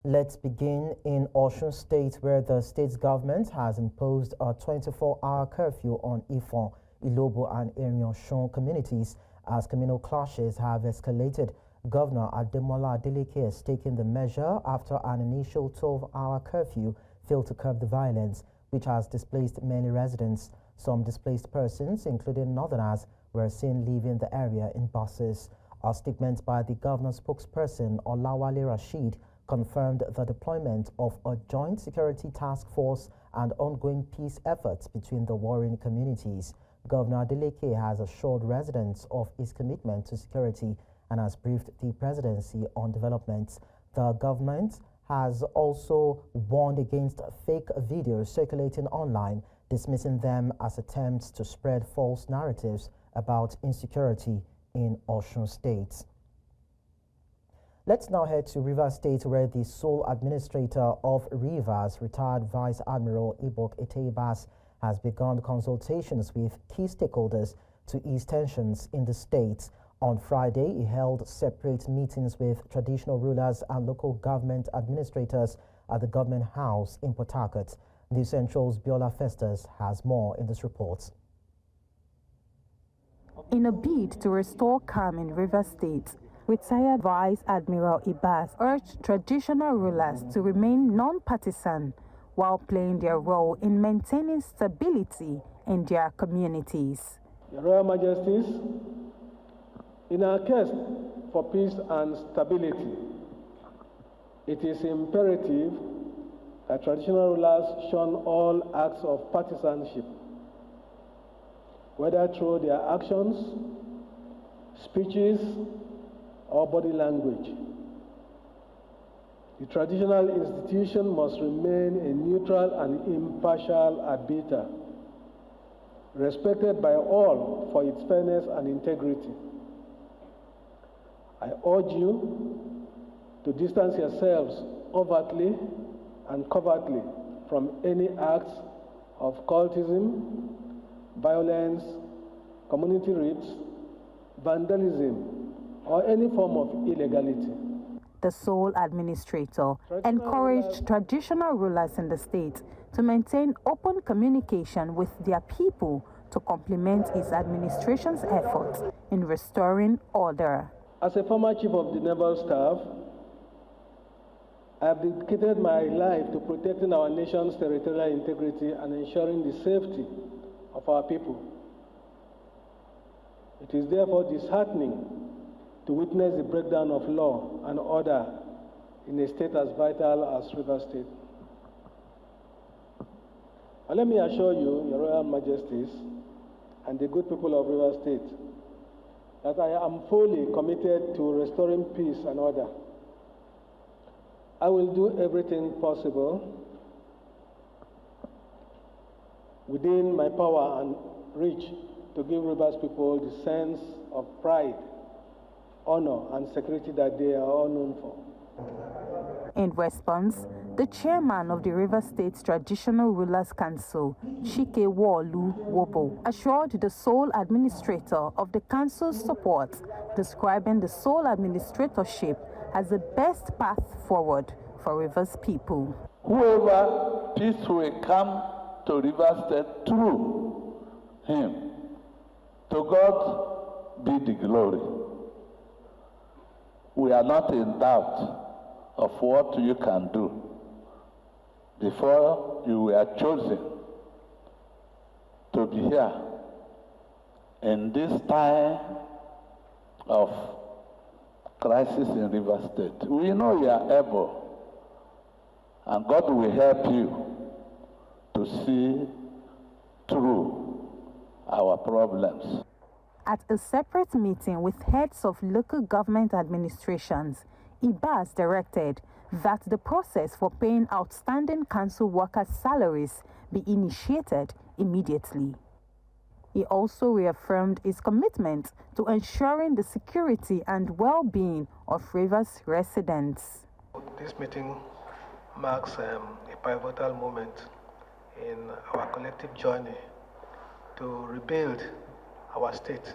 Let's begin in Osun State, where the state's government has imposed a 24-hour curfew on Ifon, Ilobo, and Erioshun communities as communal clashes have escalated. Governor Ademola Adeleke has taken the measure after an initial 12-hour curfew failed to curb the violence, which has displaced many residents. Some displaced persons, including northerners, were seen leaving the area in buses. A statement by the governor's spokesperson, Olawale Rashid, confirmed the deployment of a joint security task force and ongoing peace efforts between the warring communities. Governor Adeleke has assured residents of his commitment to security and has briefed the presidency on developments. The government has also warned against fake videos circulating online, dismissing them as attempts to spread false narratives about insecurity in Osun State. Let's now head to Rivers State, where the sole administrator of Rivers, retired Vice Admiral Ibok Eteibas, has begun consultations with key stakeholders to ease tensions in the state. On Friday, he held separate meetings with traditional rulers and local government administrators at the Government House in Port Harcourt. News Central's Biola Festus has more in this report. In a bid to restore calm in Rivers State, retired Vice Admiral Ibas urged traditional rulers to remain non-partisan while playing their role in maintaining stability in their communities. Your Royal Majesties, in our quest for peace and stability, it is imperative that traditional rulers shun all acts of partisanship, whether through their actions, speeches, or body language. The traditional institution must remain a neutral and impartial arbiter, respected by all for its fairness and integrity. I urge you to distance yourselves overtly and covertly from any acts of cultism, violence, community raids, vandalism, or any form of illegality. The sole administrator encouraged traditional rulers in the state to maintain open communication with their people to complement his administration's efforts in restoring order. As a former chief of the naval staff, I have dedicated my life to protecting our nation's territorial integrity and ensuring the safety of our people. It is therefore disheartening to witness the breakdown of law and order in a state as vital as Rivers State. But let me assure you, Your Royal Majesties, and the good people of Rivers State, that I am fully committed to restoring peace and order. I will do everything possible within my power and reach to give Rivers people the sense of pride, honor, and security that they are all known for. In response, the chairman of the Rivers State Traditional Rulers Council, Chike Wolu Wobo, assured the sole administrator of the council's support, describing the sole administratorship as the best path forward for Rivers people. Whoever peace will come to Rivers State through him, to God be the glory. We are not in doubt of what you can do. Before you were chosen to be here in this time of crisis in Rivers State, we know you are able, and God will help you to see through our problems. At a separate meeting with heads of local government administrations, Ibas directed that the process for paying outstanding council workers' salaries be initiated immediately. He also reaffirmed his commitment to ensuring the security and well-being of Rivers residents. This meeting marks a pivotal moment in our collective journey to rebuild our state,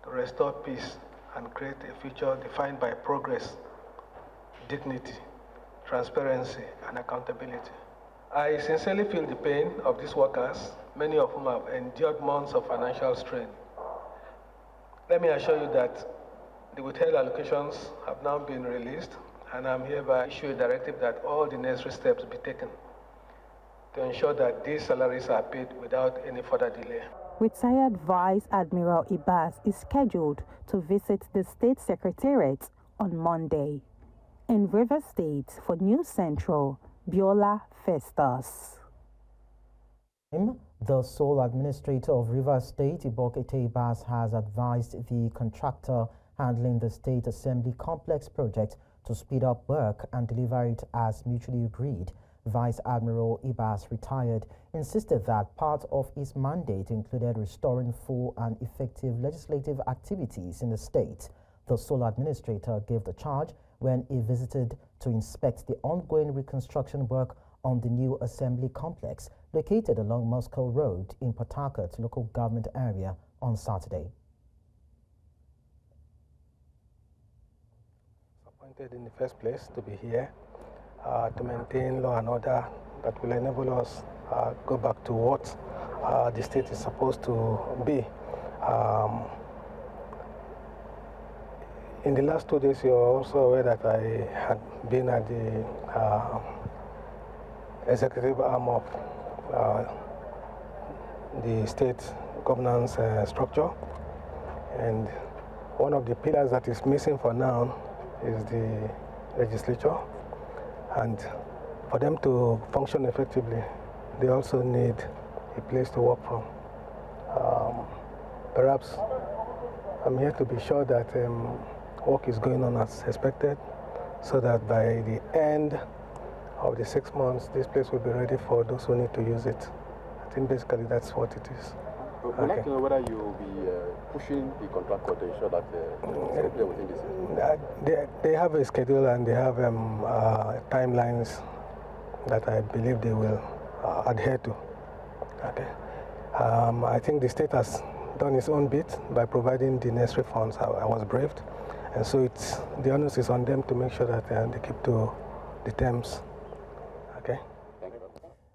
to restore peace and create a future defined by progress, dignity, transparency, and accountability. I sincerely feel the pain of these workers, many of whom have endured months of financial strain. Let me assure you that the withheld allocations have now been released, and I'm hereby issue a directive that all the necessary steps be taken to ensure that these salaries are paid without any further delay. Retired Vice Admiral Ibas is scheduled to visit the State Secretariat on Monday. In River State, for News Central, Biola Festus. The sole administrator of River State, Ibokete Ibas, has advised the contractor handling the State Assembly Complex project to speed up work and deliver it as mutually agreed. Vice Admiral Ibas, retired, insisted that part of his mandate included restoring full and effective legislative activities in the state. The sole administrator gave the charge when he visited to inspect the ongoing reconstruction work on the new assembly complex located along Moscow Road in Port Harcourt local government area on Saturday. Appointed in the first place to be here to maintain law and order that will enable us go back to what the state is supposed to be. In the last 2 days, you're also aware that I had been at the executive arm of the state governance structure, and one of the pillars that is missing for now is the legislature, and for them to function effectively they also need a place to work from. Perhaps I'm here to be sure that work is going on as expected, so that by the end of the 6 months, this place will be ready for those who need to use it. I think basically that's what it is. We'd like to know whether you will be pushing the contractor to ensure that it's clear within this. They have a schedule and they have timelines that I believe they will adhere to. Okay. I think the state has done its own bit by providing the necessary funds. I was briefed, and so the onus is on them to make sure that they keep to the terms. Okay.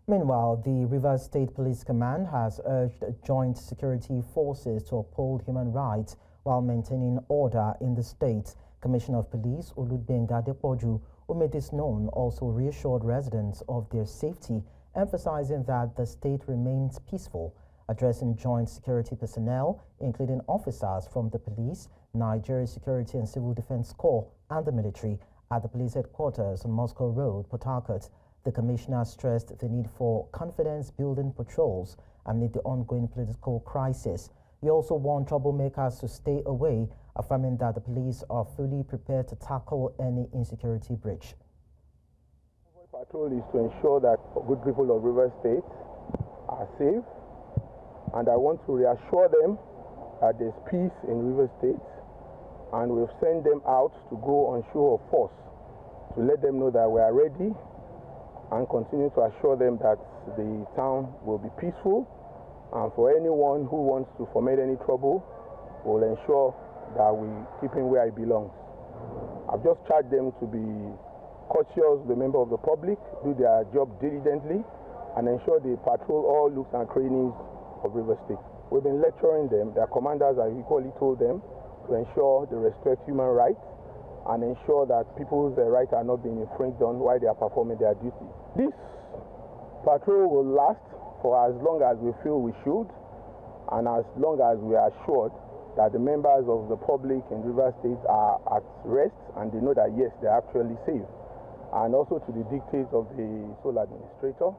Meanwhile, the Rivers State Police Command has urged joint security forces to uphold human rights while maintaining order in the state. Commissioner of Police Oludbenga Depoju, who made this known, also reassured residents of their safety, emphasizing that the state remains peaceful. Addressing joint security personnel, including officers from the police, Nigeria Security and Civil Defense Corps, and the military, at the police headquarters on Moscow Road, Port Harcourt, the commissioner stressed the need for confidence-building patrols amid the ongoing political crisis. He also warned troublemakers to stay away, affirming that the police are fully prepared to tackle any insecurity breach. Patrol is to ensure that good people of River State are safe, and I want to reassure them that there's peace in River State, and we've sent them out to go on show of force to let them know that we are ready, and continue to assure them that the town will be peaceful, and for anyone who wants to foment any trouble, we'll ensure that we keep him where he belongs. I've just charged them to be courteous, the member of the public, do their job diligently, and ensure they patrol all nooks and crannies of River State. We've been lecturing them. Their commanders have equally told them to ensure they respect human rights and ensure that people's rights are not being infringed on while they are performing their duty. This patrol will last for as long as we feel we should, and as long as we are assured that the members of the public in River State are at rest and they know that yes, they're actually safe, and also to the dictates of the sole administrator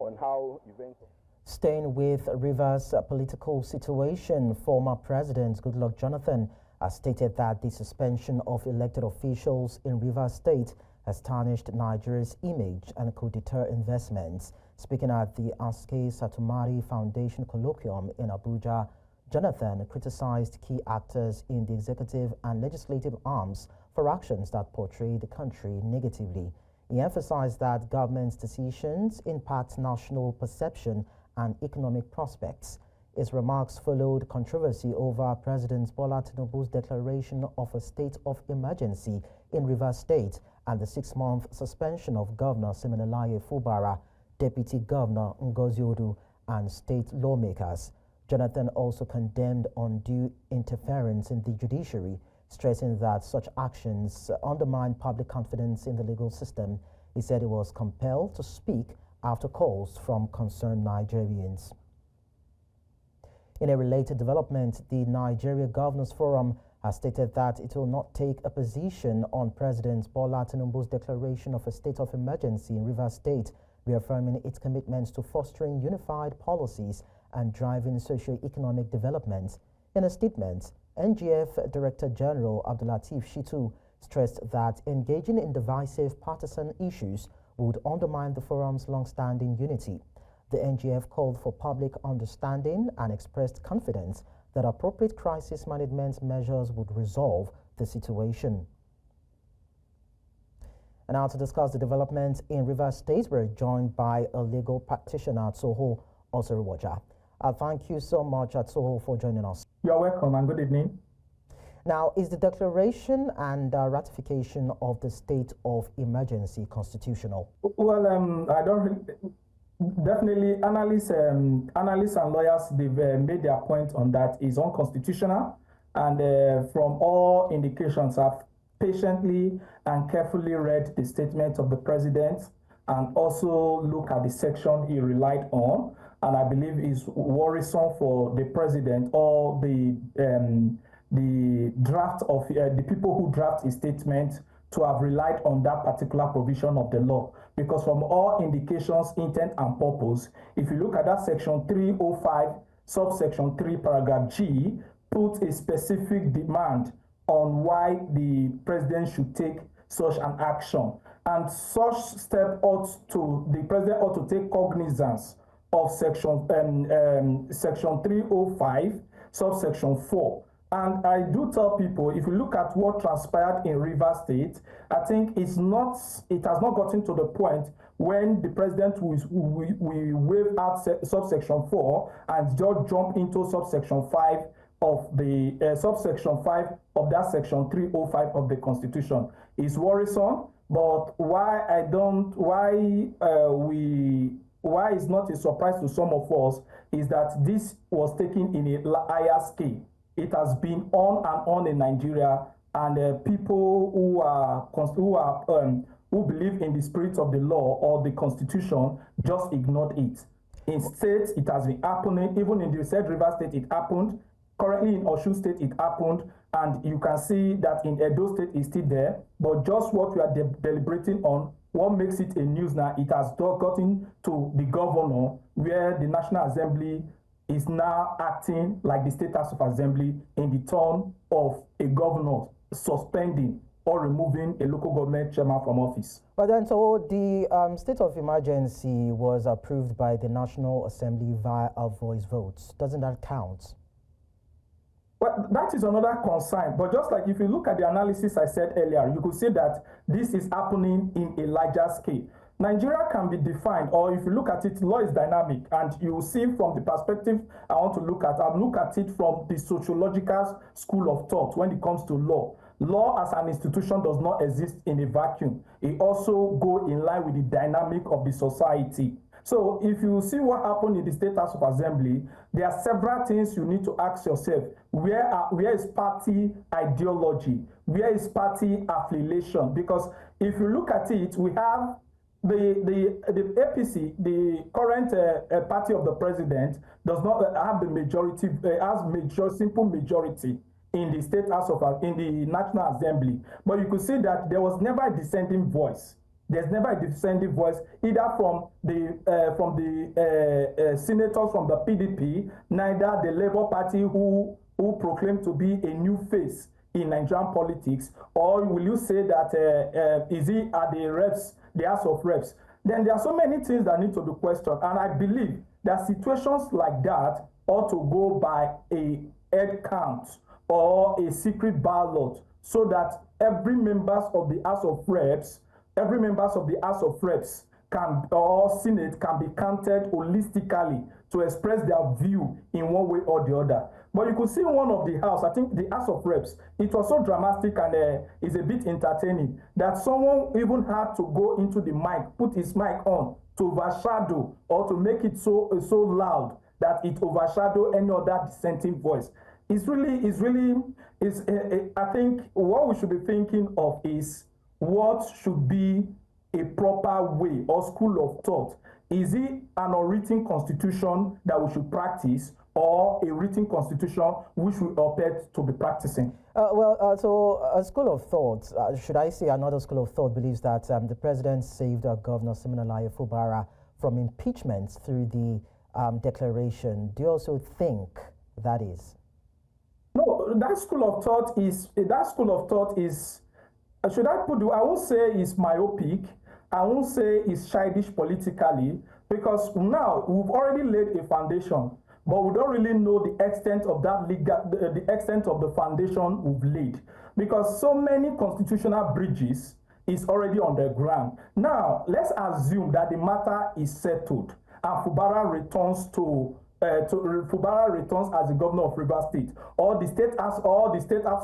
on how events. Staying with Rivers' political situation, former President Goodluck Jonathan has stated that the suspension of elected officials in Rivers State has tarnished Nigeria's image and could deter investments. Speaking at the Aske Satumari Foundation Colloquium in Abuja, Jonathan criticized key actors in the executive and legislative arms for actions that portray the country negatively. He emphasized that government's decisions impact national perception and economic prospects. His remarks followed controversy over President Bola Tinubu's declaration of a state of emergency in Rivers State and the 6-month suspension of Governor Siminalayi Fubara, Deputy Governor Ngozi Odu, and state lawmakers. Jonathan also condemned undue interference in the judiciary, stressing that such actions undermine public confidence in the legal system. He said he was compelled to speak after calls from concerned Nigerians. In a related development, the Nigeria Governors Forum has stated that it will not take a position on President Bola Tinubu's declaration of a state of emergency in Rivers State, reaffirming its commitments to fostering unified policies and driving socio-economic development. In a statement, NGF Director General Abdulateef Shitu stressed that engaging in divisive partisan issues would undermine the forum's long-standing unity. The NGF called for public understanding and expressed confidence that appropriate crisis management measures would resolve the situation. And now to discuss the developments in Rivers State, we're joined by a legal practitioner, Tsoho Osiriwaja. Thank you so much, Tsoho, for joining us. You're welcome and good evening. Now, is the declaration and ratification of the state of emergency constitutional? Well, I don't definitely analysts and lawyers, they've made their point on that is unconstitutional, and from all indications, I've patiently and carefully read the statement of the president and also look at the section he relied on, and I believe is worrisome for the president or the draft of the people who draft his statement to have relied on that particular provision of the law, because from all indications, intent and purpose, if you look at that section 305 subsection 3 paragraph G, put a specific demand on why the president should take such an action, and such step the president ought to take cognizance of section 305 subsection 4. And I do tell people, if you look at what transpired in Rivers State, I think it has not gotten to the point when the president will waive out subsection 4 and just jump into subsection 5 of the subsection 5 of that section 305 of the Constitution. It's worrisome, but why it's not a surprise to some of us is that this was taken in a higher scale. It has been on and on in Nigeria, and people who believe in the spirit of the law or the Constitution just ignored it. In states, it has been happening. Even in the said River State, it happened. Currently in Osun State, it happened, and you can see that in Edo State, it's still there. But just what we are deliberating on, what makes it a news now, it has gotten to the governor, where the National Assembly is now acting like the State House of Assembly in the turn of a governor suspending or removing a local government chairman from office. But then, so the state of emergency was approved by the National Assembly via a voice vote. Doesn't that count? Well, that is another concern. But just like if you look at the analysis I said earlier, you could see that this is happening in a larger scale. Nigeria can be defined, or if you look at it, law is dynamic, and you will see from the perspective I want to look at, I'll look at it from the sociological school of thought when it comes to law. Law as an institution does not exist in a vacuum. It also goes in line with the dynamic of the society. So if you see what happened in the State House of Assembly, there are several things you need to ask yourself. Where is party ideology? Where is party affiliation? Because if you look at it, we have the APC, the current party of the president, does not have the majority, has simple majority in the State House in the National Assembly. But you could see that there was never a dissenting voice. There's never a dissenting voice either from the senators from the PDP, neither the Labour Party who proclaim to be a new face in Nigerian politics, or will you say that is he at the House of Reps? Then there are so many things that need to be questioned, and I believe that situations like that ought to go by a head count or a secret ballot, so that every members of the House of Reps can, or Senate can be counted holistically to express their view in one way or the other. But you could see one of the house, I think the House of Reps, it was so dramatic and is a bit entertaining that someone even had to go into the mic, put his mic on to overshadow or to make it so loud that it overshadow any other dissenting voice. I think what we should be thinking of is what should be a proper way or school of thought. Is it an unwritten constitution that we should practice, or a written constitution which we appear to be practicing? So a school of thought, should I say another school of thought, believes that the president saved Governor Siminalayi Fubara from impeachment through the declaration. Do you also think that is? No, that school of thought is, should I put, I won't say it's myopic, I won't say it's childish politically, because now we've already laid a foundation, but we don't really know the extent of that the extent of the foundation we've laid, because so many constitutional bridges is already on the ground. Now, let's assume that the matter is settled and Fubara returns as the governor of Rivers State, or the state house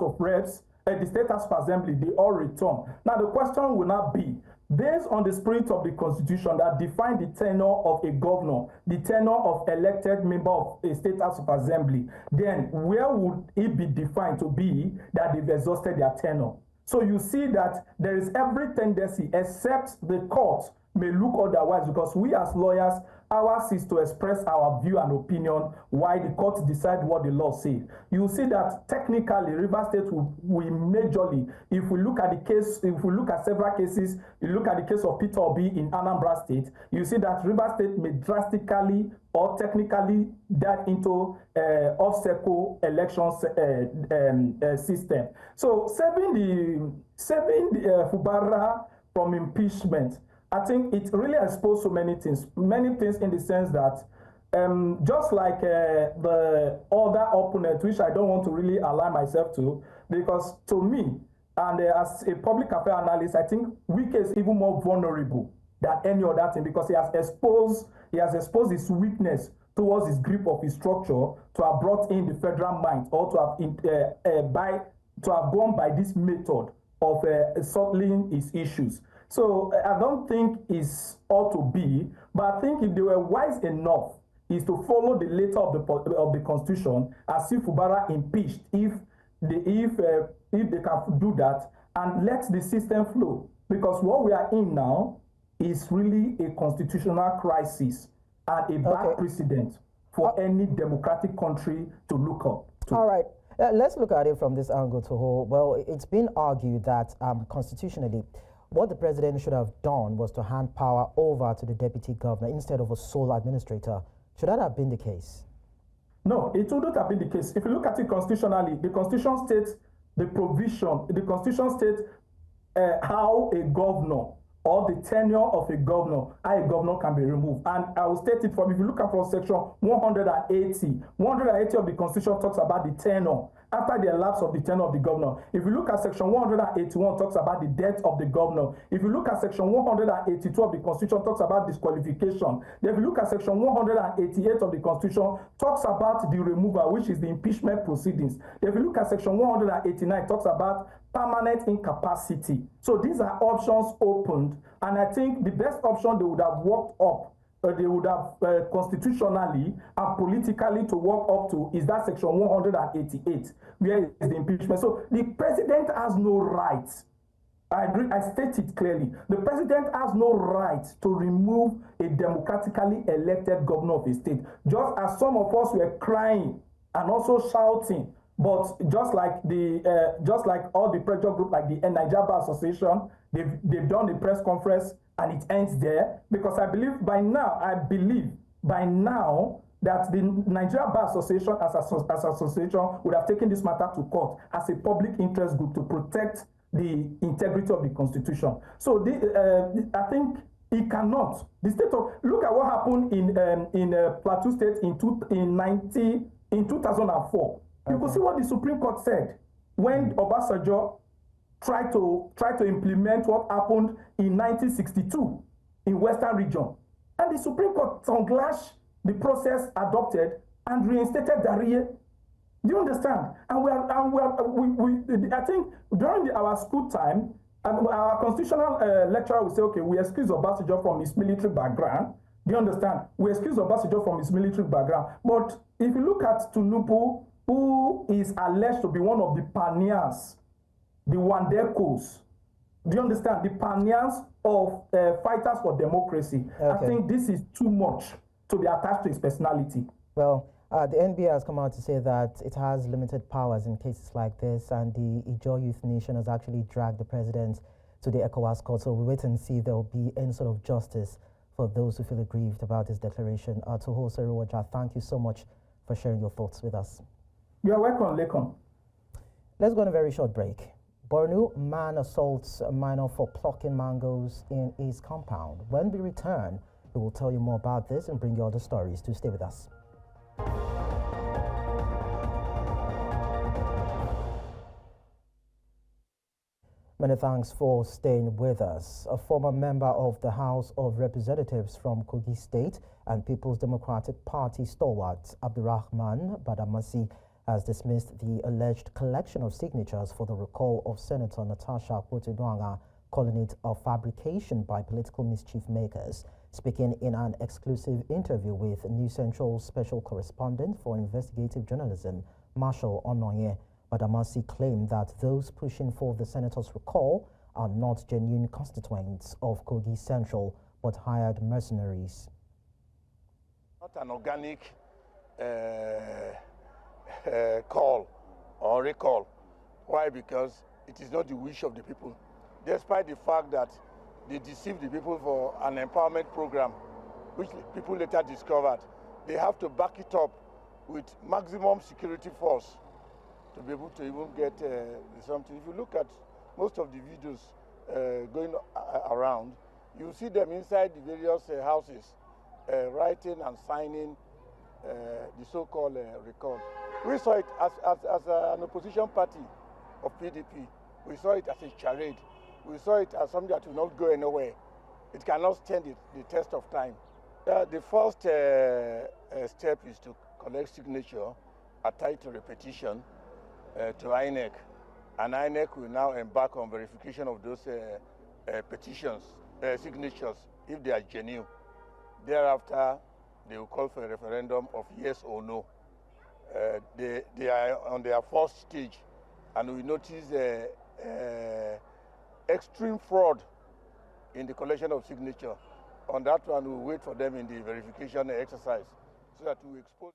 of reps, the state house of assembly, they all return. Now the question will not be, based on the spirit of the constitution that define the tenure of a governor, the tenure of elected member of a state house of assembly, then where would it be defined to be that they've exhausted their tenure? So you see that there is every tendency, except the court may look otherwise, because we as lawyers, ours is to express our view and opinion while the courts decide what the law says. You see that technically Rivers State will majorly, if we look at the case, if we look at several cases, you look at the case of Peter Obi in Anambra State, you see that Rivers State may drastically or technically dive into off-cycle election system. So saving the Fubara from impeachment, I think it really exposed so many things in the sense that just like the other opponent, which I don't want to really align myself to, because to me, and as a public affairs analyst, I think Wike is even more vulnerable than any other thing, because he has exposed his weakness towards his grip of his structure, to have brought in the federal mind, or to have gone by this method of settling his issues. So I don't think it's ought to be, but I think if they were wise enough, is to follow the letter of the Constitution and see Fubara impeached if they can do that, and let the system flow. Because what we are in now is really a constitutional crisis and a bad precedent for any democratic country to look up to. All right. Let's look at it from this angle, Toho. Well, it's been argued that constitutionally, what the president should have done was to hand power over to the deputy governor instead of a sole administrator. Should that have been the case? No, it wouldn't have been the case. If you look at it constitutionally, the Constitution states the provision, the Constitution states how a governor or the tenure of a governor, how a governor can be removed. And I will state it from, if you look at from section 180 of the Constitution talks about the tenure, after the elapse of the tenure of the governor. If you look at section 181, talks about the death of the governor. If you look at section 182 of the Constitution, talks about disqualification. Then if you look at section 188 of the Constitution, talks about the removal, which is the impeachment proceedings. Then if you look at section 189, talks about permanent incapacity. So these are options opened, and I think the best option they would have worked up, they would have constitutionally and politically to work up to, is that section 188, where is the impeachment. So the president has no right, I agree, I state it clearly, the president has no right to remove a democratically elected governor of a state, just as some of us were crying and also shouting. But just like all the pressure group, like the Niger Bar Association, they've done the press conference and it ends there, because I believe by now that the Niger Bar Association as association would have taken this matter to court as a public interest group to protect the integrity of the Constitution. So I think it cannot. The state of, look at what happened in Plateau State in 2004. You could see what the Supreme Court said when Obasanjo tried to implement what happened in 1962 in Western Region. And the Supreme Court tongue-lashed the process adopted and reinstated Darie. Do you understand? And I think during our school time, our constitutional lecturer will say, okay, we excuse Obasanjo from his military background. Do you understand? We excuse Obasanjo from his military background. But if you look at Tinubu, who is alleged to be one of the pioneers, the Wandekos, do you understand? The pioneers of fighters for democracy. Okay. I think this is too much to be attached to his personality. Well, the NBA has come out to say that it has limited powers in cases like this, and the Ijaw Youth Nation has actually dragged the president to the ECOWAS court. So we wait and see if there will be any sort of justice for those who feel aggrieved about this declaration. Toho Seruwaja, thank you so much for sharing your thoughts with us. You're welcome, Lekon. Let's go on a very short break. Borno man assaults a minor for plucking mangoes in his compound. When we return, we will tell you more about this and bring you other stories. To stay with us. Many thanks for staying with us. A former member of the House of Representatives from Kogi State and People's Democratic Party stalwart Abdurrahman Badamasi has dismissed the alleged collection of signatures for the recall of Senator Natasha Akpoti-Uduaghan, calling it a fabrication by political mischief makers. Speaking in an exclusive interview with New Central Special Correspondent for Investigative Journalism, Marshall Onoye, Badamasi claimed that those pushing for the senator's recall are not genuine constituents of Kogi Central, but hired mercenaries. Not an organic call or recall. Why? Because it is not the wish of the people. Despite the fact that they deceived the people for an empowerment program, which people later discovered, they have to back it up with maximum security force to be able to even get something. If you look at most of the videos going around, you see them inside the various houses writing and signing the so-called recall. We saw it as an opposition party of PDP. We saw it as a charade. We saw it as something that will not go anywhere. It cannot stand the test of time. The first step is to collect signature attached to a petition to INEC, and INEC will now embark on verification of those petitions, signatures, if they are genuine. Thereafter, they will call for a referendum of yes or no. They are on their first stage, and we notice extreme fraud in the collection of signature. On that one, we'll wait for them in the verification exercise so that we expose.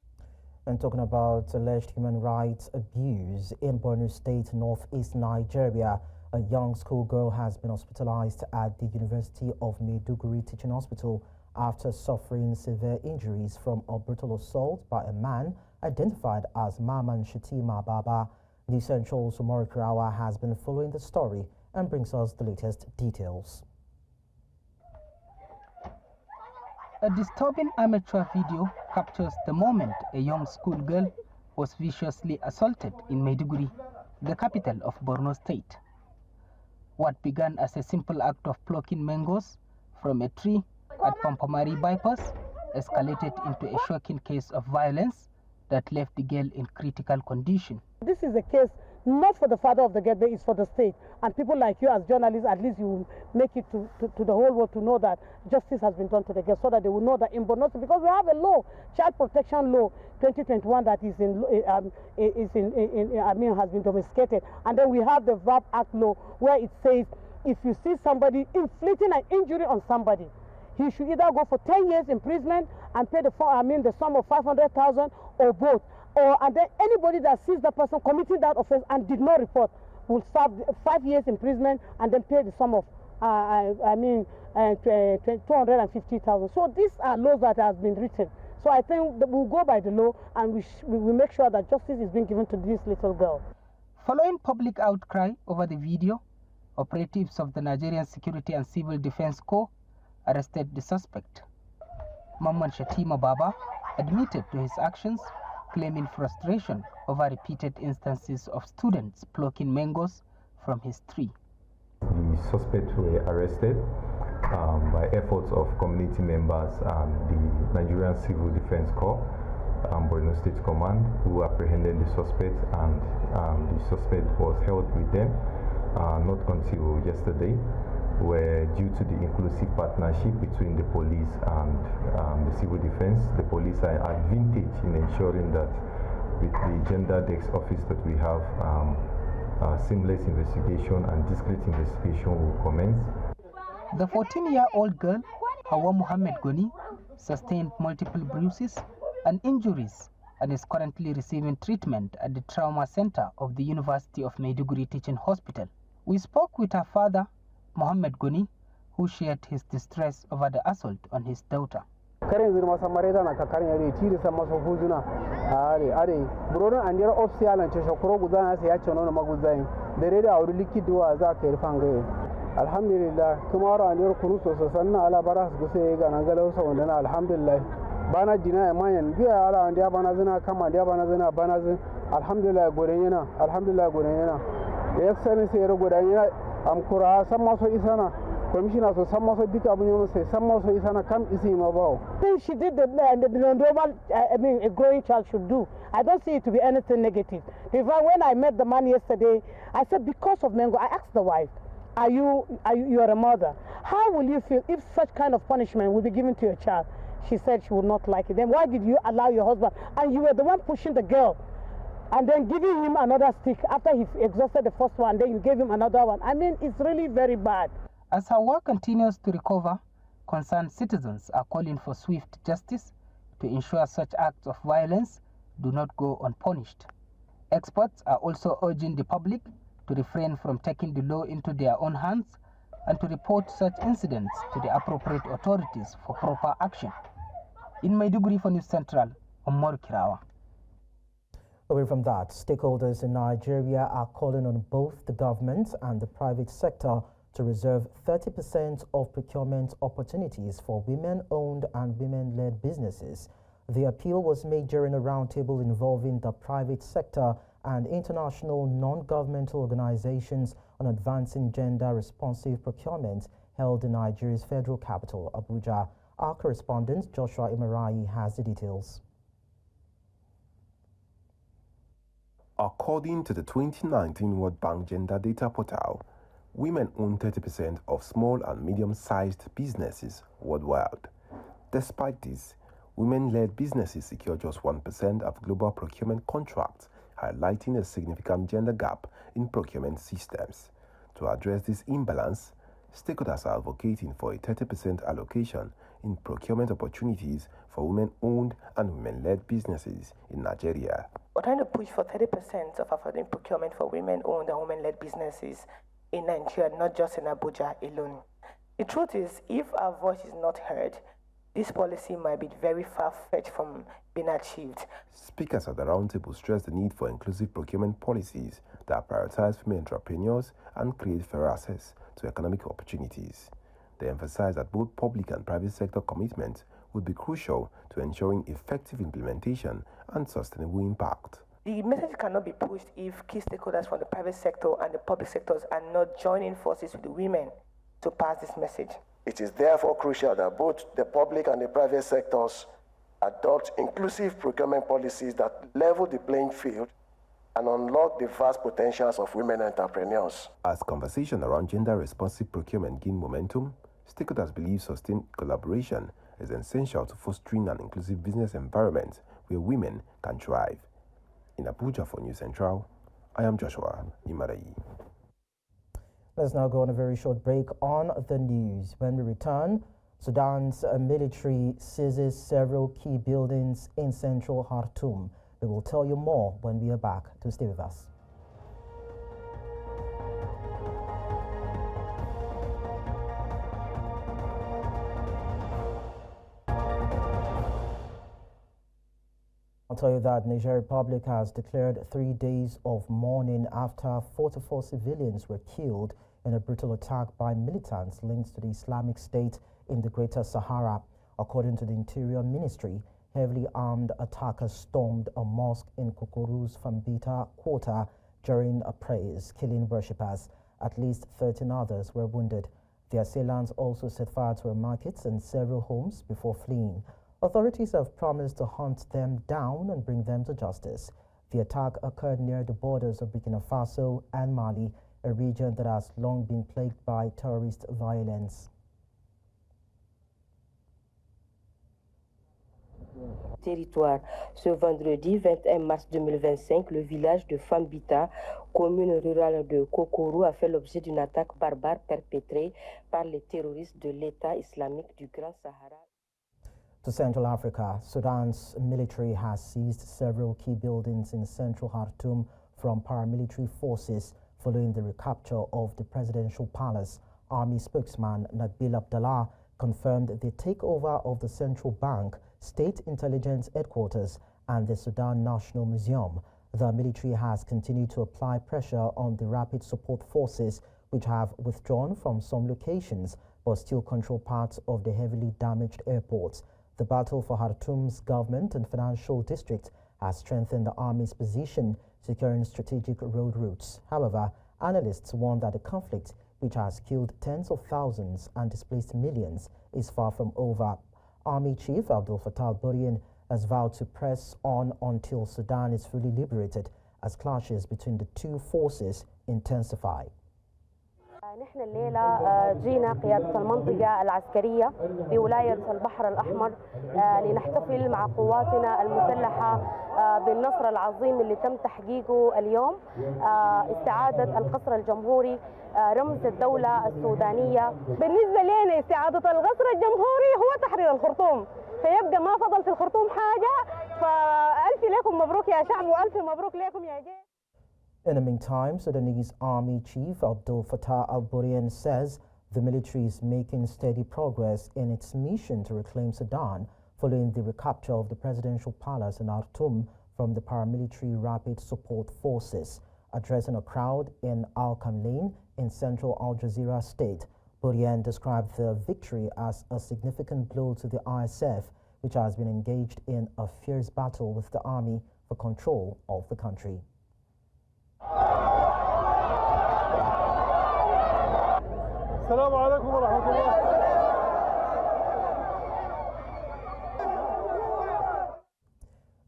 And talking about alleged human rights abuse in Borno State, northeast Nigeria, a young schoolgirl has been hospitalized at the University of Maiduguri Teaching Hospital after suffering severe injuries from a brutal assault by a man identified as Maman Shatima Baba. New Central's Umar Karawa has been following the story and brings us the latest details. A disturbing amateur video captures the moment a young schoolgirl was viciously assaulted in Maiduguri, the capital of Borno State. What began as a simple act of plucking mangoes from a tree at Pampamari bypass escalated into a shocking case of violence that left the girl in critical condition. This is a case not for the father of the girl, but it's for the state. And people like you as journalists, at least you make it to the whole world to know that justice has been done to the girl, so that they will know that in Borno, because we have a law, Child Protection Law 2021, that is has been domesticated. And then we have the VAP Act law, where it says if you see somebody inflicting an injury on somebody, he should either go for 10 years imprisonment and pay the sum of 500,000 or both. And then anybody that sees the person committing that offense and did not report will serve 5 years imprisonment and then pay the sum of 250,000. So these are laws that have been written. So I think that we'll go by the law, and we make sure that justice is being given to this little girl. Following public outcry over the video, operatives of the Nigerian Security and Civil Defense Corps arrested the suspect. Maman Shatima Baba admitted to his actions, claiming frustration over repeated instances of students plucking mangoes from his tree. The suspects were arrested by efforts of community members and the Nigerian Civil Defense Corps Borno State Command, who apprehended the suspect, and the suspect was held with them not until yesterday, where due to the inclusive partnership between the police and the civil defense, the police are at advantage in ensuring that with the gender desk office that we have, seamless investigation and discreet investigation will commence. The 14-year-old girl, Hawa Muhammad Goni, sustained multiple bruises and injuries and is currently receiving treatment at the trauma center of the University of Maiduguri Teaching Hospital. We spoke with her father, Muhammad Goni, who shared his distress over the assault on his daughter. Alhamdulillah, tomorrow and your kuruso sanna ala baras guse ga nangalo so ndana alhamdulillah bana dina mayan biya ala ndia bana zina kama ndia bana zina bana zina alhamdulillah gorenyana excellency ero gorenyana am kura samma so isana commissioner so samma so bika bunyo se samma so isana kam isi mabao. She did the normal a growing child should do. I don't see it to be anything negative. When I met the man yesterday, I said because of Mengo, I asked the wife, you are a mother. How will you feel if such kind of punishment will be given to your child? She said she would not like it. Then why did you allow your husband? And you were the one pushing the girl and then giving him another stick after he exhausted the first one, then you gave him another one. I mean, it's really very bad. As her work continues to recover, concerned citizens are calling for swift justice to ensure such acts of violence do not go unpunished. Experts are also urging the public to refrain from taking the law into their own hands and to report such incidents to the appropriate authorities for proper action. In Maiduguri for News Central, Omar Kirawa. Away from that, stakeholders in Nigeria are calling on both the government and the private sector to reserve 30% of procurement opportunities for women-owned and women-led businesses. The appeal was made during a roundtable involving the private sector and international non-governmental organizations on advancing gender-responsive procurement held in Nigeria's federal capital, Abuja. Our correspondent, Joshua Imarayi, has the details. According to the 2019 World Bank Gender Data Portal, women own 30% of small and medium-sized businesses worldwide. Despite this, women-led businesses secure just 1% of global procurement contracts, highlighting a significant gender gap in procurement systems. To address this imbalance, stakeholders are advocating for a 30% allocation in procurement opportunities for women-owned and women-led businesses in Nigeria. We're trying to push for 30% of affording procurement for women-owned and women-led businesses in Nigeria, not just in Abuja alone. The truth is, if our voice is not heard, this policy might be very far-fetched from being achieved. Speakers at the roundtable stressed the need for inclusive procurement policies that prioritize female entrepreneurs and create fair access to economic opportunities. They emphasized that both public and private sector commitments would be crucial to ensuring effective implementation and sustainable impact. The message cannot be pushed if key stakeholders from the private sector and the public sectors are not joining forces with the women to pass this message. It is therefore crucial that both the public and the private sectors adopt inclusive procurement policies that level the playing field and unlock the vast potentials of women entrepreneurs. As conversation around gender-responsive procurement gain momentum, stakeholders believe sustained collaboration is essential to fostering an inclusive business environment where women can thrive. In Abuja for News Central, I am Joshua Imarayi. Let's now go on a very short break on the news. When we return, Sudan's military seizes several key buildings in central Khartoum. We will tell you more when we are back. To stay with us. I'll tell you that Niger Republic has declared 3 days of mourning after 44 civilians were killed in a brutal attack by militants linked to the Islamic State in the Greater Sahara. According to the Interior Ministry, heavily armed attackers stormed a mosque in Kokorou Fambita quarter during a praise, killing worshippers. At least 13 others were wounded. The assailants also set fire to markets and several homes before fleeing. Authorities have promised to hunt them down and bring them to justice. The attack occurred near the borders of Burkina Faso and Mali, a region that has long been plagued by terrorist violence. Territoire. Ce vendredi 21 mars 2025, le village de Fambita, commune rurale de Kokorou, a fait l'objet d'une attaque barbare perpétrée par les terroristes de l'État islamique du Grand Sahara. To Central Africa, Sudan's military has seized several key buildings in central Khartoum from paramilitary forces following the recapture of the presidential palace. Army spokesman Nabil Abdallah confirmed the takeover of the central bank, state intelligence headquarters, and the Sudan National Museum. The military has continued to apply pressure on the rapid support forces, which have withdrawn from some locations but still control parts of the heavily damaged airports. The battle for Khartoum's government and financial district has strengthened the army's position, securing strategic road routes. However, analysts warn that the conflict, which has killed tens of thousands and displaced millions, is far from over. Army Chief Abdel Fattah al-Burhan has vowed to press on until Sudan is fully liberated as clashes between the two forces intensify. نحن الليلة جينا قيادة المنطقة العسكرية في ولاية البحر الأحمر لنحتفل مع قواتنا المسلحة بالنصر العظيم اللي تم تحقيقه اليوم، استعادة القصر الجمهوري رمز الدولة السودانية. بالنسبة لنا استعادة القصر الجمهوري هو تحرير الخرطوم، فيبقى ما فضل في الخرطوم حاجة، فألف لكم مبروك يا شعب وألف مبروك لكم يا جيش. In the meantime, Sudanese Army Chief Abdel Fattah al-Burhan says the military is making steady progress in its mission to reclaim Sudan following the recapture of the presidential palace in Khartoum from the paramilitary rapid support forces. Addressing a crowd in Al-Kam Lane in central Al Jazeera state, Burhan described the victory as a significant blow to the ISF, which has been engaged in a fierce battle with the army for control of the country. السلام عليكم ورحمة الله.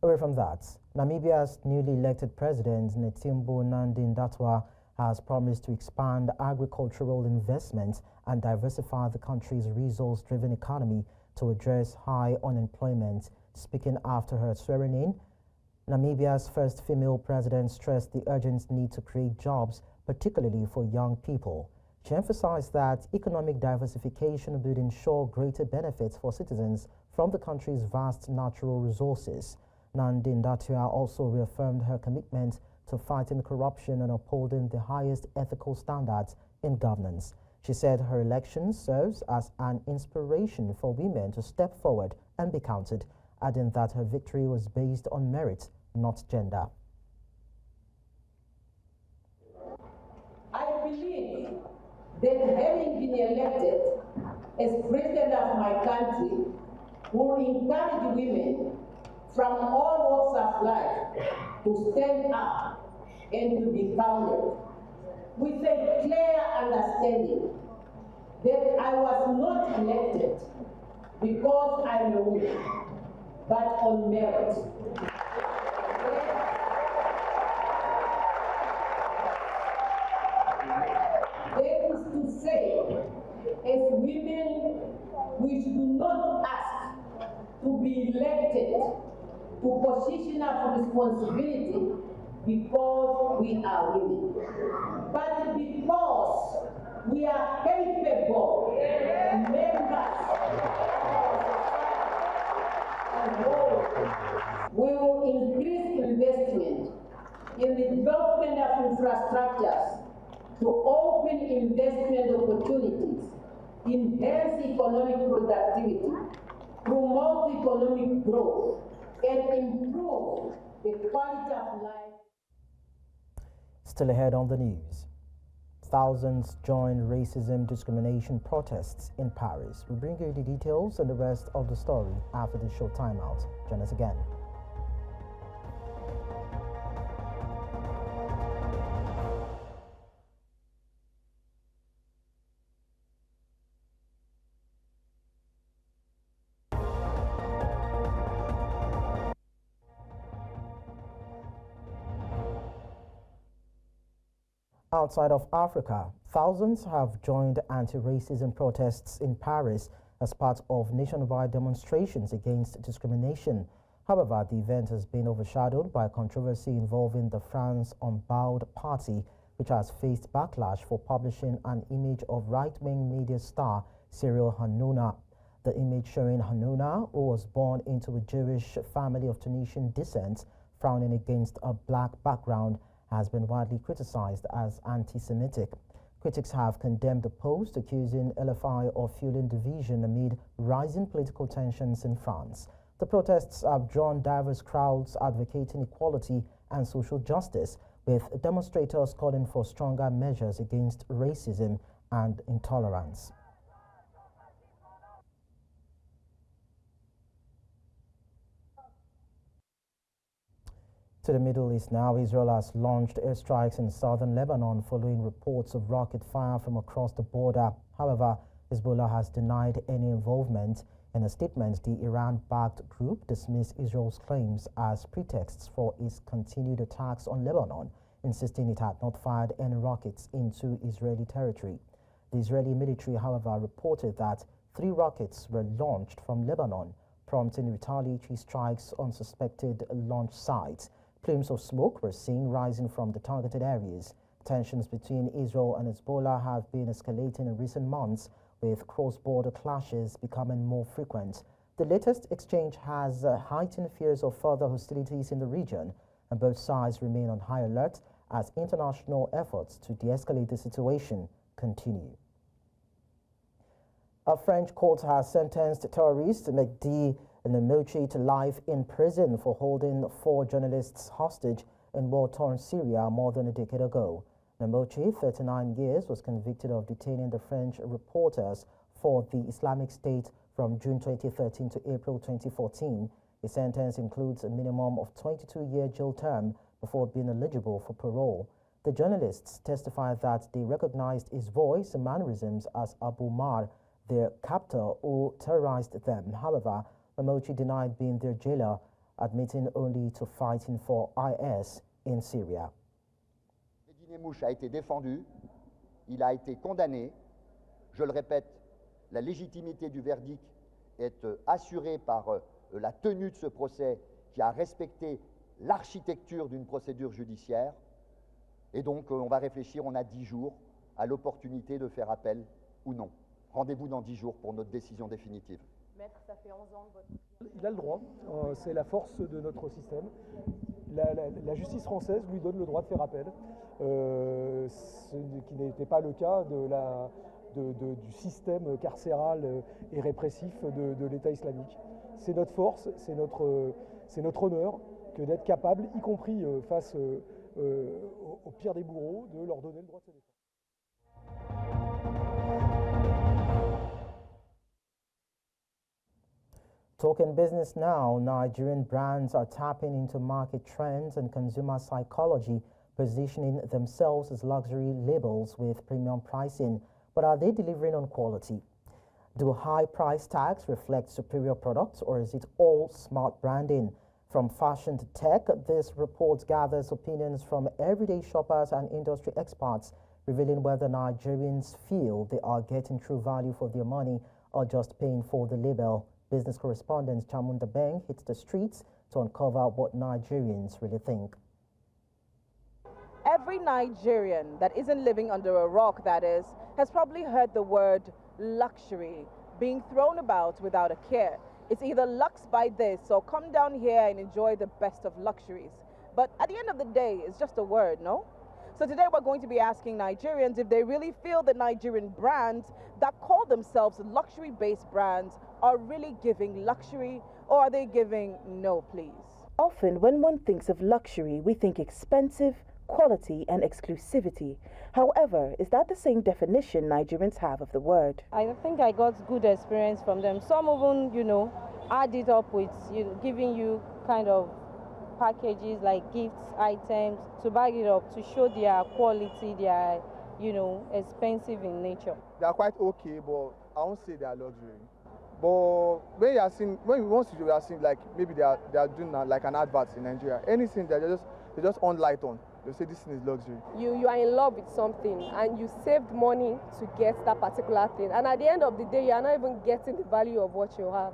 Away from that, Namibia's newly elected president, Netumbo Nandi-Ndaitwah, has promised to expand agricultural investment and diversify the country's resource-driven economy to address high unemployment. Speaking after her swearing-in, Namibia's first female president stressed the urgent need to create jobs, particularly for young people. She emphasized that economic diversification would ensure greater benefits for citizens from the country's vast natural resources. Nandi-Ndaitwah also reaffirmed her commitment to fighting corruption and upholding the highest ethical standards in governance. She said her election serves as an inspiration for women to step forward and be counted, adding that her victory was based on merit, not gender. I believe that having been elected as president of my country will encourage women from all walks of life to stand up and to be counted with a clear understanding that I was not elected because I'm a woman, but on merit. That is to say, as women, we should not ask to be elected to position of responsibility because we are women, but because we are capable members of our we will increase investment in the development of infrastructures to open investment opportunities, enhance economic productivity, promote economic growth, and improve the quality of life. Still ahead on the news. Thousands joined racism discrimination protests in Paris. We'll bring you the details and the rest of the story after the short timeout. Join us again. Outside of Africa, thousands have joined anti-racism protests in Paris as part of nationwide demonstrations against discrimination. However, the event has been overshadowed by controversy involving the France Vowed party, which has faced backlash for publishing an image of right-wing media star Cyril Hanouna. The image showing Hanouna, who was born into a Jewish family of Tunisian descent, frowning against a black background, has been widely criticized as anti-Semitic. Critics have condemned the post, accusing LFI of fueling division amid rising political tensions in France. The protests have drawn diverse crowds advocating equality and social justice, with demonstrators calling for stronger measures against racism and intolerance. To the Middle East now, Israel has launched airstrikes in southern Lebanon following reports of rocket fire from across the border. However, Hezbollah has denied any involvement. In a statement, the Iran-backed group dismissed Israel's claims as pretexts for its continued attacks on Lebanon, insisting it had not fired any rockets into Israeli territory. The Israeli military, however, reported that 3 rockets were launched from Lebanon, prompting retaliatory strikes on suspected launch sites. Plumes of smoke were seen rising from the targeted areas. Tensions between Israel and Hezbollah have been escalating in recent months, with cross-border clashes becoming more frequent. The latest exchange has heightened fears of further hostilities in the region, and both sides remain on high alert as international efforts to de-escalate the situation continue. A French court has sentenced terrorist Mehdi Namochi to life in prison for holding 4 journalists hostage in war-torn Syria more than a decade ago. Namochi, 39 years, was convicted of detaining the French reporters for the Islamic State from June 2013 to April 2014. The sentence includes a minimum of 22-year jail term before being eligible for parole. The journalists testified that they recognized his voice and mannerisms as Abu Mar, their captor who terrorized them. However, Namochi denied being their jailer, admitting only to fighting for IS in Syria. Mehdi Namochi a été défendu, il a été condamné. Je le répète, la légitimité du verdict est assurée par la tenue de ce procès qui a respecté l'architecture d'une procédure judiciaire. Et donc, on va réfléchir, on a 10 jours à l'opportunité de faire appel ou non. Rendez-vous dans 10 jours pour notre décision définitive. Maître, ça fait 11 ans que votre... Il a le droit, c'est la force de notre système. La justice française lui donne le droit de faire appel, ce qui n'était pas le cas du système carcéral et répressif de l'État islamique. C'est notre force, c'est notre honneur que d'être capable, y compris face au pire des bourreaux, de leur donner le droit de se défendre. Talking business now, Nigerian brands are tapping into market trends and consumer psychology, positioning themselves as luxury labels with premium pricing. But are they delivering on quality? Do high price tags reflect superior products, or is it all smart branding? From fashion to tech, this report gathers opinions from everyday shoppers and industry experts, revealing whether Nigerians feel they are getting true value for their money or just paying for the label. Business correspondent Chamunda Beng hits the streets to uncover what Nigerians really think. Every Nigerian that isn't living under a rock, that is, has probably heard the word luxury being thrown about without a care. It's either lux by this or come down here and enjoy the best of luxuries. But at the end of the day, it's just a word, no? So today we're going to be asking Nigerians if they really feel that Nigerian brands that call themselves luxury-based brands are really giving luxury, or are they giving no please? Often when one thinks of luxury, we think expensive, quality and exclusivity. However, is that the same definition Nigerians have of the word? I think I got good experience from them. Some even, add it up with giving you kind of packages like gifts, items to back it up to show their quality, their, expensive in nature. They are quite okay, but I won't say they are luxury. But when you are seeing, once you are seeing like maybe they are doing like an advert in Nigeria, anything that they just on light on, They'll say this thing is luxury. You are in love with something and you saved money to get that particular thing. And at the end of the day, you are not even getting the value of what you have,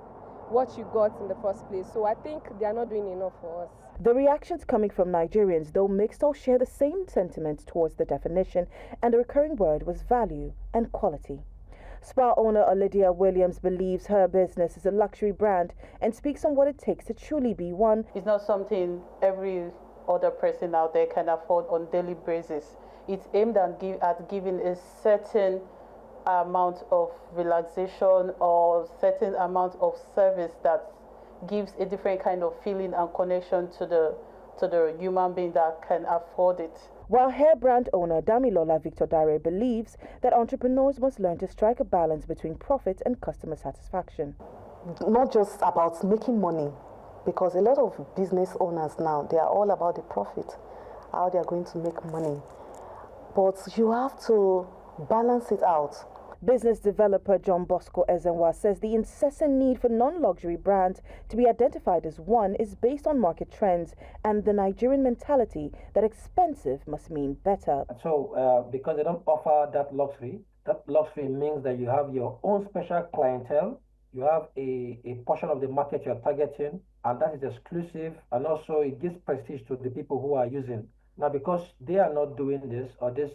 what you got in the first place. So I think they are not doing enough for us. The reactions coming from Nigerians, though mixed, all share the same sentiments towards the definition, and the recurring word was value and quality. Spa owner Lydia Williams believes her business is a luxury brand and speaks on what it takes to truly be one. It's not something every other person out there can afford on a daily basis. It's aimed at giving a certain amount of relaxation or certain amount of service that gives a different kind of feeling and connection to the human being that can afford it. While hair brand owner Damilola Victor Dare believes that entrepreneurs must learn to strike a balance between profit and customer satisfaction. Not just about making money, because a lot of business owners now, they are all about the profit, how they are going to make money. But you have to balance it out. Business developer John Bosco Ezenwa says the incessant need for non-luxury brands to be identified as one is based on market trends and the Nigerian mentality that expensive must mean better. So because they don't offer that luxury means that you have your own special clientele, you have a portion of the market you're targeting, and that is exclusive, and also it gives prestige to the people who are using. Now, because they are not doing this, or these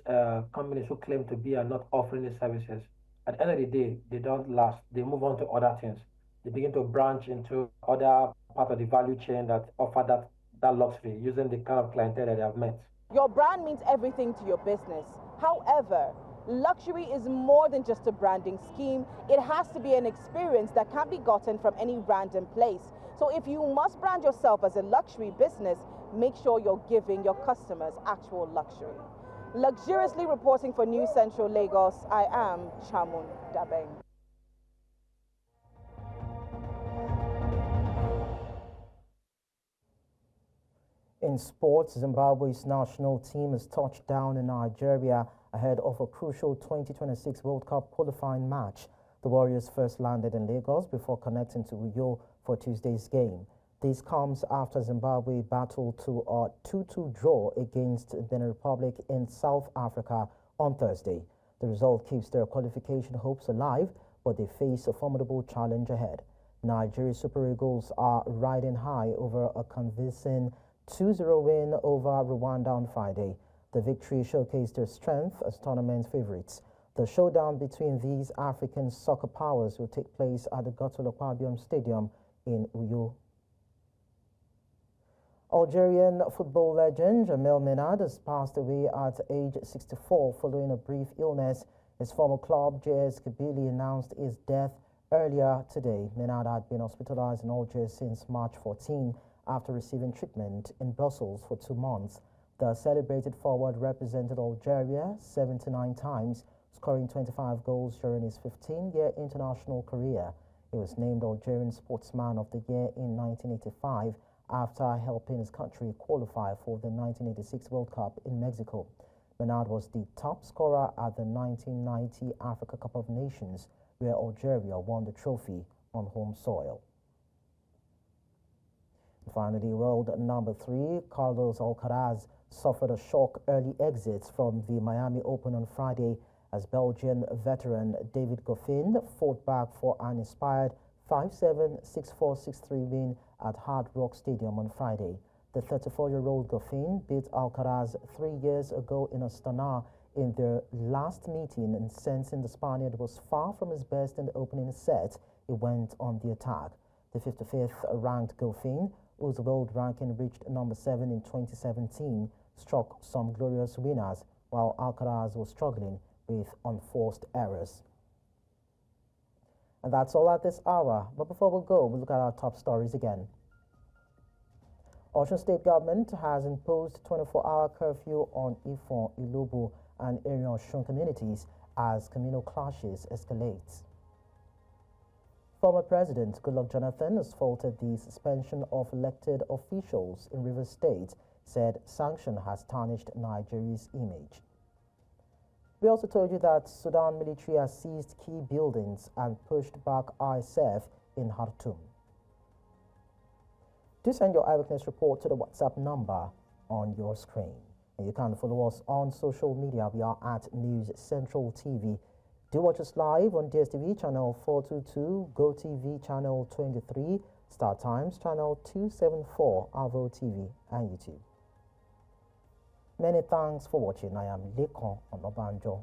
companies who claim to be are not offering these services, at the end of the day, they don't last. They move on to other things. They begin to branch into other part of the value chain that offer that luxury, using the kind of clientele that they have met. Your brand means everything to your business. However, luxury is more than just a branding scheme. It has to be an experience that can't be gotten from any random place. So if you must brand yourself as a luxury business, make sure you're giving your customers actual luxury. Luxuriously reporting for News Central Lagos, I am Chamun Dabeng. In sports, Zimbabwe's national team has touched down in Nigeria ahead of a crucial 2026 World Cup qualifying match. The Warriors first landed in Lagos before connecting to Uyo for Tuesday's game. This comes after Zimbabwe battled to a 2-2 draw against Benin Republic in South Africa on Thursday. The result keeps their qualification hopes alive, but they face a formidable challenge ahead. Nigeria's Super Eagles are riding high over a convincing 2-0 win over Rwanda on Friday. The victory showcased their strength as tournament favorites. The showdown between these African soccer powers will take place at the Gotolo Stadium in Uyo. Algerian football legend Jamel Menad has passed away at age 64 following a brief illness. His former club, JS Kabylie, announced his death earlier today. Menad had been hospitalized in Algiers since March 14 after receiving treatment in Brussels for 2 months. The celebrated forward represented Algeria 79 times, scoring 25 goals during his 15-year international career. He was named Algerian Sportsman of the Year in 1985 after helping his country qualify for the 1986 World Cup in Mexico. Menad was the top scorer at the 1990 Africa Cup of Nations, where Algeria won the trophy on home soil. Finally, world number 3, Carlos Alcaraz, suffered a shock early exit from the Miami Open on Friday as Belgian veteran David Goffin fought back for an inspired 5-7, 6-4, 6-3 win at Hard Rock Stadium on Friday. The 34-year-old Goffin beat Alcaraz 3 years ago in Astana in their last meeting, and sensing the Spaniard was far from his best in the opening set, he went on the attack. The 55th ranked Goffin, whose world ranking reached number 7 in 2017, struck some glorious winners, while Alcaraz was struggling with unforced errors. And that's all at this hour. But before we go, we'll look at our top stories again. Osun State government has imposed 24-hour curfew on Ifon, Ilobo, and Osun communities as communal clashes escalate. Former President Goodluck Jonathan has faulted the suspension of elected officials in Rivers State, said sanction has tarnished Nigeria's image. We also told you that Sudan military has seized key buildings and pushed back RSF in Khartoum. Do send your eyewitness report to the WhatsApp number on your screen. And you can follow us on social media. We are at News Central TV. Do watch us live on DSTV channel 422, GoTV channel 23, Star Times channel 274, Avo TV, and YouTube. Many thanks for watching. I am Lekon Onobanjo.